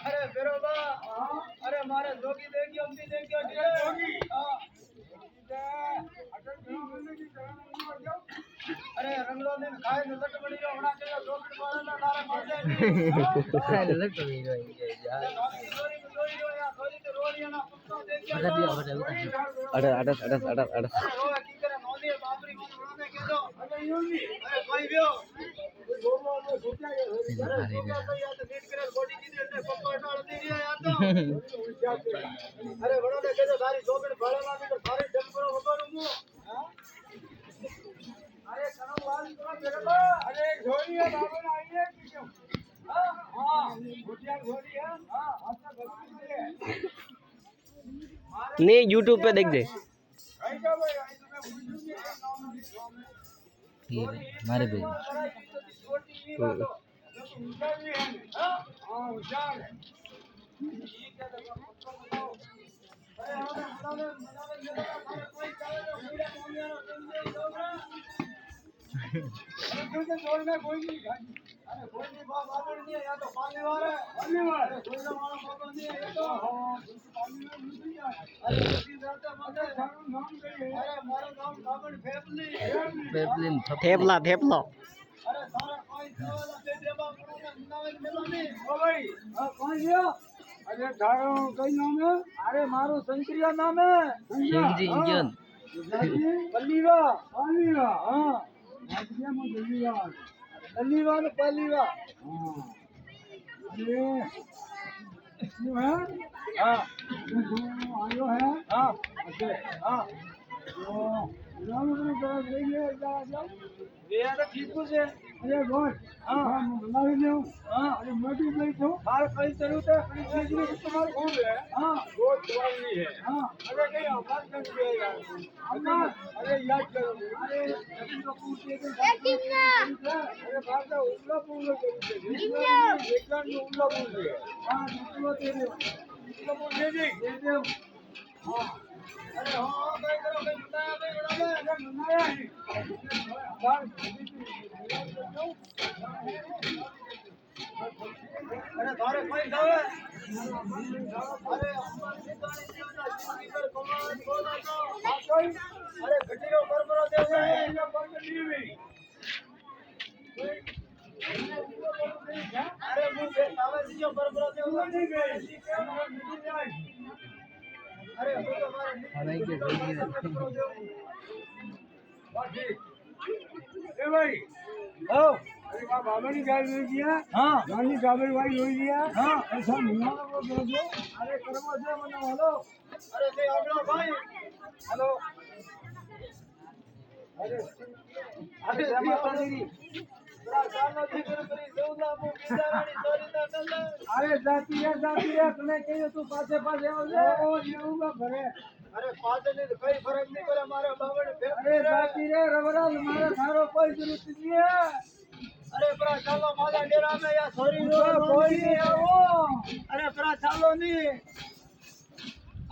अरे बेरोबा अरे मारे जोगी देखियो अपनी देखियो जोगी अरे रंगलो ने खाए न लट बड़ी रो होना चाहिए जोगी मारे ना तारे मारते खाए न लट बड़ी रो यार रोरी रो यार रोरी तो रोरी ना कुत्ता देखियो अरे रोए की करे नोदी बाबरी को उड़ाने के दो अरे योगी अरे भाई बियो अरे बड़ो ने कहो सारी जोगण भाड़ा ना तो सारे डंगरो वगरो मु अरे कनो वाली तो मेरे को अरे झोली है बाबू ना आइए क्यों हां भुटिया झोली है हां अच्छा गलती है नहीं YouTube पे देख दे भाई का भाई तुम्हें पूछूंगी ये मारे भाई हां होशियार है ठीक है तो बताओ अरे हमने कोई चाहे तो पूरा मोनिया ना जोड़ना कोई नहीं अरे कोई नहीं बाप आदर नहीं है या तो पानी वाला है कोई ना मारा फोटो नहीं है ये तो पानी में नहीं है अरे इसी जाते मत नाम करिए अरे मारा नाम काबड़ फेफली थेपला अरे सारा कोई वाला दे दे बाप नावे मिलो नहीं ओ भाई कौन है अरे थारो कई नाम है अरे मारो शंकरिया नाम है शिवजी इंजन पल्लीवा हां राज्य में पल्लीवा ने पल्लीवा हां अरे क्यों है हां आयो है हां अच्छा हां तो नाम को कर रही है जा ये तो ठीक है अरे बोल हां बना लो हां अरे मोटी प्लेट हो हां कई जरूरत है कई चीज में इस्तेमाल हो है हां बहुत वाली है हां अरे कहीं आवाज कर दिया यार अरे याद करो अरे नदी को पूछे तो अरे बात है उल्ला पूछ करी विज्ञान में उल्ला पूछ है हां दूसरा तेरे उल्ला पूछ दे दे हां अरे हां कई करो कई बताया भाई बड़ा में बनाया है अरे थारे कोई जावे अरे अरे घटीरो परपरो देव है अरे मुझे सावे दियो परपरो देव नहीं गए अरे वो तो हमारे के बाकी ए भाई ओ अरे का बाबरी गाय ले दिया हां गानी गाबरी भाई ले दिया हां ऐसा निया को दे दो अरे कर्म से मना हेलो अरे ते आपला भाई हेलो अरे माता जी अरे जाती है तने कहियो तू पाछे पाछे आवजे ओ येऊगा भरे अरे पाछे ने कोई फर्क नहीं करे मारे बावड़ अरे जाती रे रबरा मारे थारो कोई जरूरत नहीं है अरे परा चालो माला डेरा में या छोरी रो कोई नहीं आवो अरे परा चालो नहीं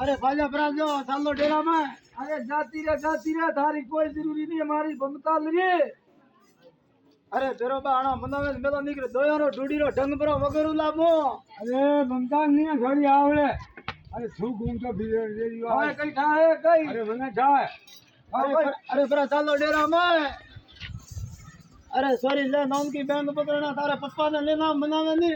अरे भाजा परा जो चालो डेरा में अरे जाती रे थारी कोई जरूरी नहीं हमारी बमताल रे अरे तेरो बाणा मनावे मेलो निकरे दोयारो डूडीरो ढंग पर वगरू लामो अरे बमताल नहीं घड़ी आवले अरे छू घूम तो भीड़ रेडी अरे कई ठाए कई अरे मने ठाए अरे परा चालो डेरा में अरे सॉरी ले नाम की बैंक पकड़ना तारे पप्पा ने लेना मनावे नहीं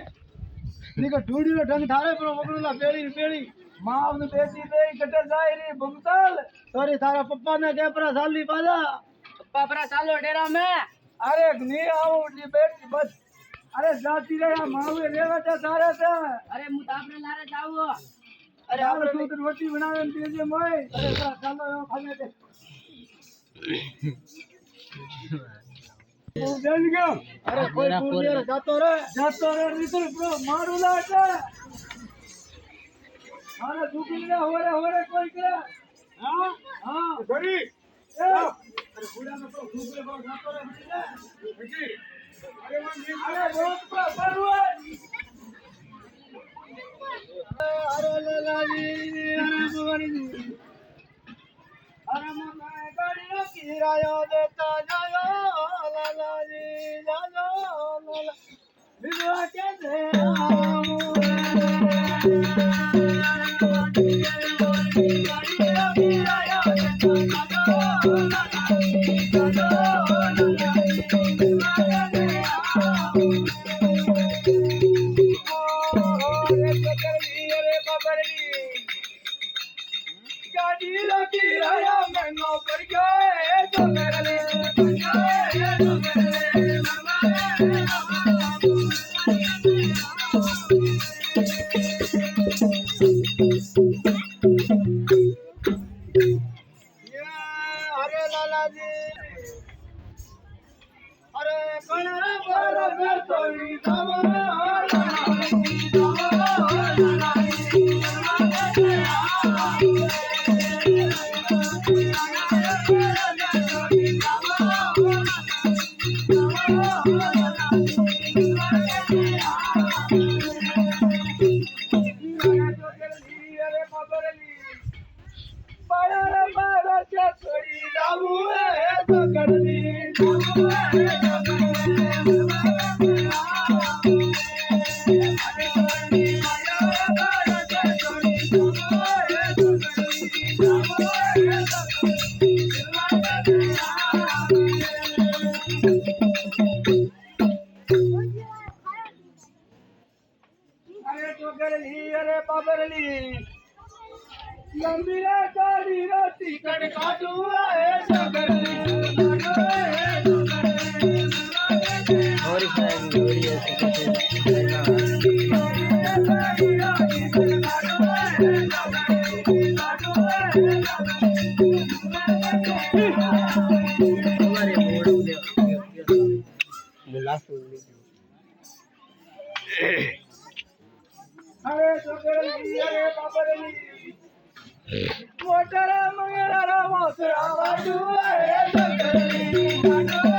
निकर डूडीरो ढंग थारे पर वगरू ला पेड़ी मां ने बेटी दे कटे जाए रे बमताल सॉरी तारा पप्पा ने के परा साली पाला पप्पा परा चालो डेरा में अरे नहीं आओ बेटी बस अरे जाती रे मावे रेवा ता सारे से अरे मु तापने लारे जाओ अरे आपने तो रोटी बनावे दे दे मोय अरे चलो खाने दे ओ जल गया अरे कोई पूरी जातो रे निकल ब्रो मारू लाटे मारे दुखी रे होरे कोई करे हां घड़ी अरे बुढ़ा में तो दूसरे बार जातो रे बेटी अरे बहुत पर हुआ अरे लाली अरे बुआरी किराया देता जाओ लाला जी जाओ लाला विधवा के दे अरे लाला जी अरे कणरा बरोबर तोडी अरे बाबरली लंबी गाड़ी रोटी कट काटू है सगरली और वीडियो अरे सगरली अरे बाबरली मोटर मंगरा मोसरा बाजू है सगरली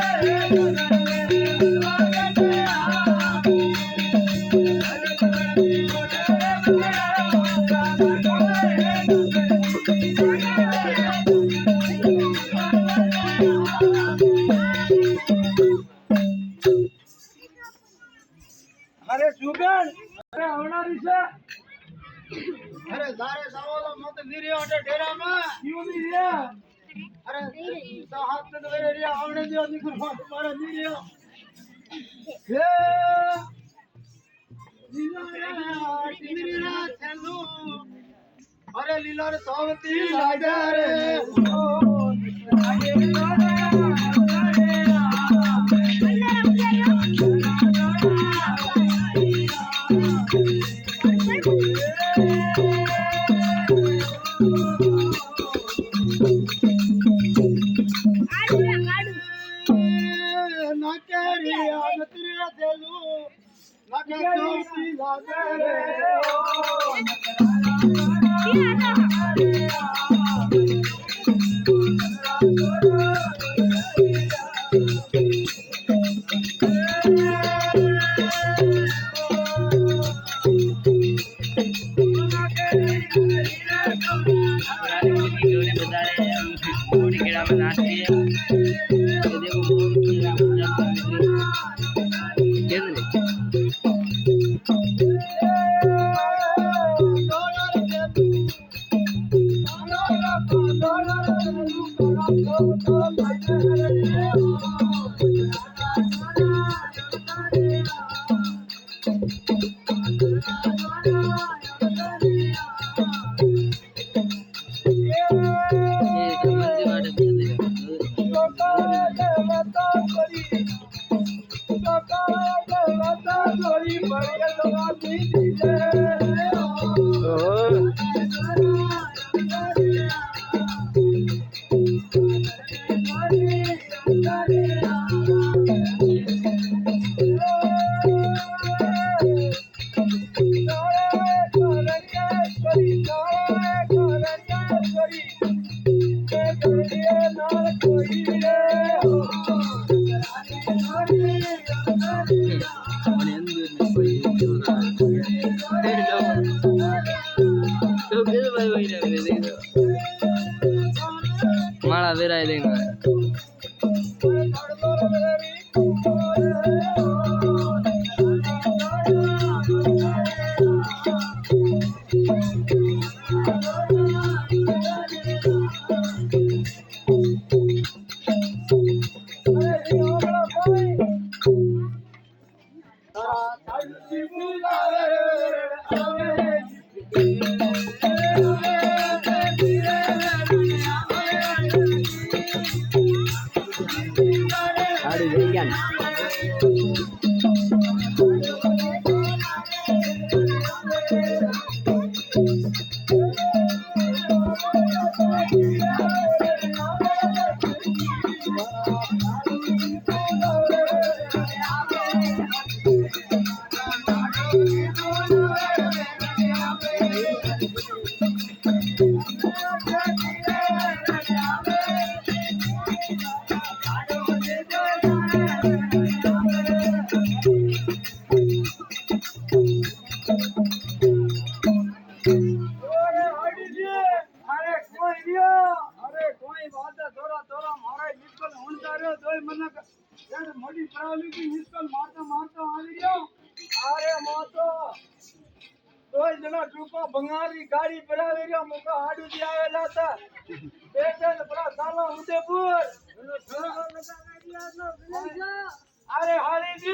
अरे सुगन अरे होणारी से अरे सारे सवाल मत नीरे ओटे डेरा में क्यों नहीं रे अरे तो हाथ से मेरे रे आवने दियो निकुल मत मारे नीरे हे लीला चंदू अरे लीला रे सावती लागे रे माला विराय देंगे भंगारी गाड़ी परावे रे मोका हाडू दी आवेला था पेटन बड़ा साला उदयपुर अरे हाली जी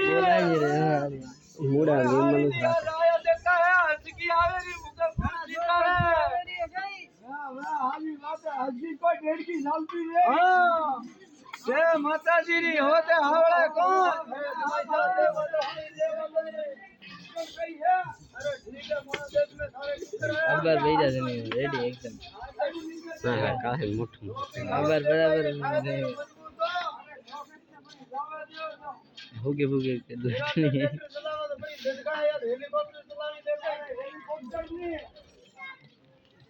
मुड़ा मन आया देखा है हज की आवेरी मुका जीता है हाली बात हजी को डेढ़ की सालती है हां से माता जी री होते हावड़े कौन अबर भेजा देने रेडी एकदम हां काहे मुठ अबर बराबर भूगे भूगे के दुश्मनी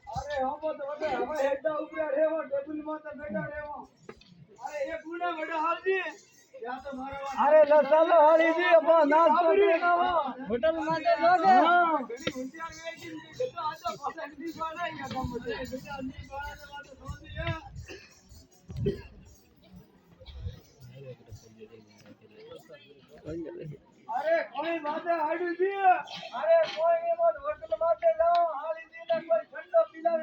अरे हम तो हम हेडा ऊपर रेवा टेबल माता बैठा रेवा अरे ये गुना बड़ा हाजी अरे लसालो हाली जी अब नाश्तो करना होटल माते लोग हां घणी हुंटिया वेची देखो आज पासा दी बाड़ा या काम मते बेटा नी बाड़ा ने बात सोच दिया अरे कोई बात है हाडू जी अरे कोई ने मत होटल माते लाओ हाली जी ने कोई ठंडो पिलाओ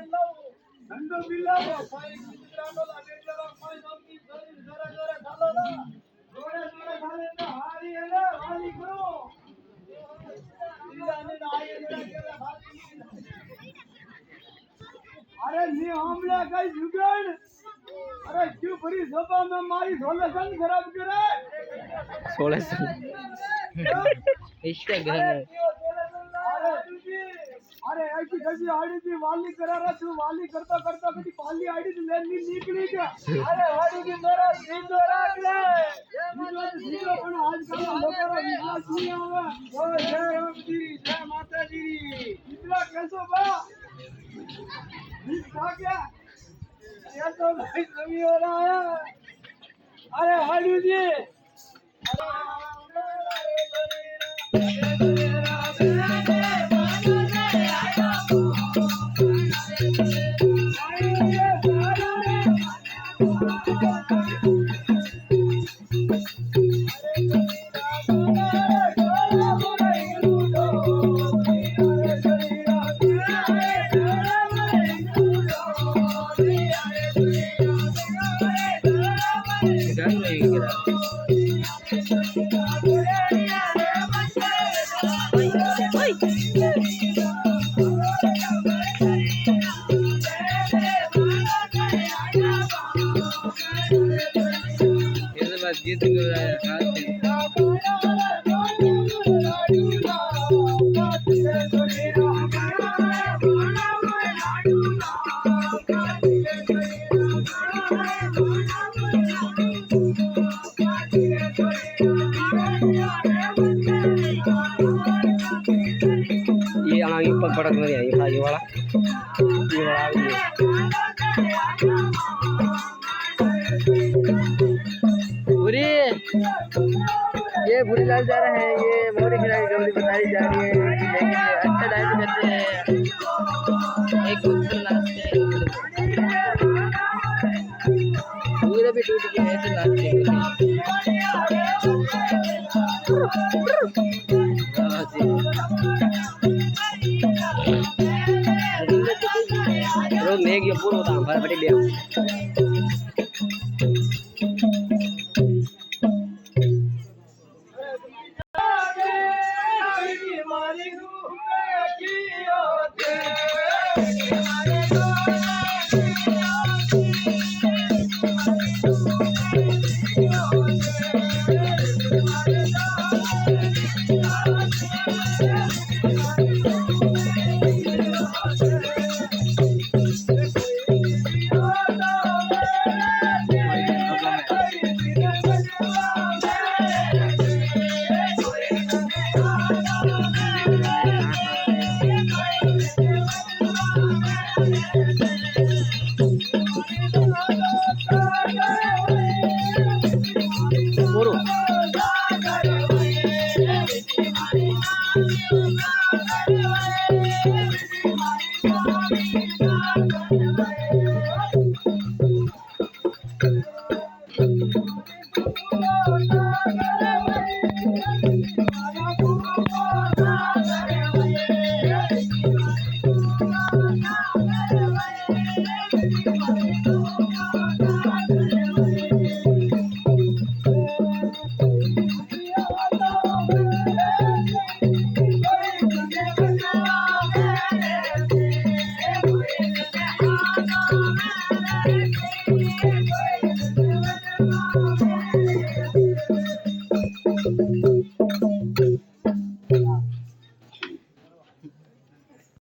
ठंडो पिलाओ कोई कितरानो लागे जरा कोई नमकी जरा जरा डालो ना थोड़े थोड़े खाने तो हारी है ना हारी करो दिलाने ना आए जरा हारी अरे नी हमला कई जुगाड़ अरे क्यों बड़ी सभा में मारी 16 सन खराब करे 16 सन इसका घर है अरे ऐसी कैसी आड़ी थी वाली करा रहा तू वाली करता करता कभी पाली आड़ी तो लेनी निकली क्या अरे आड़ी की मेरा सीधो रख ले सीधो पण आजकल लोगों का विश्वास नहीं होगा ओ जय राम जी जय माता जी इतना कैसे बा ठीक था क्या ये तो भाई कमी हो रहा है अरे हाडू जी गीत गा रहा है ये आगे पकड़ नहीं है ये वाला ये बुरी लाल जा रहे हैं ये मोरी खिलाड़ी गमली बताई जा रही है लेकिन अच्छा डांस करते हैं एक दूसरे नाचते हैं रोज मेघ ये पूरा होता भर बड़ी बेव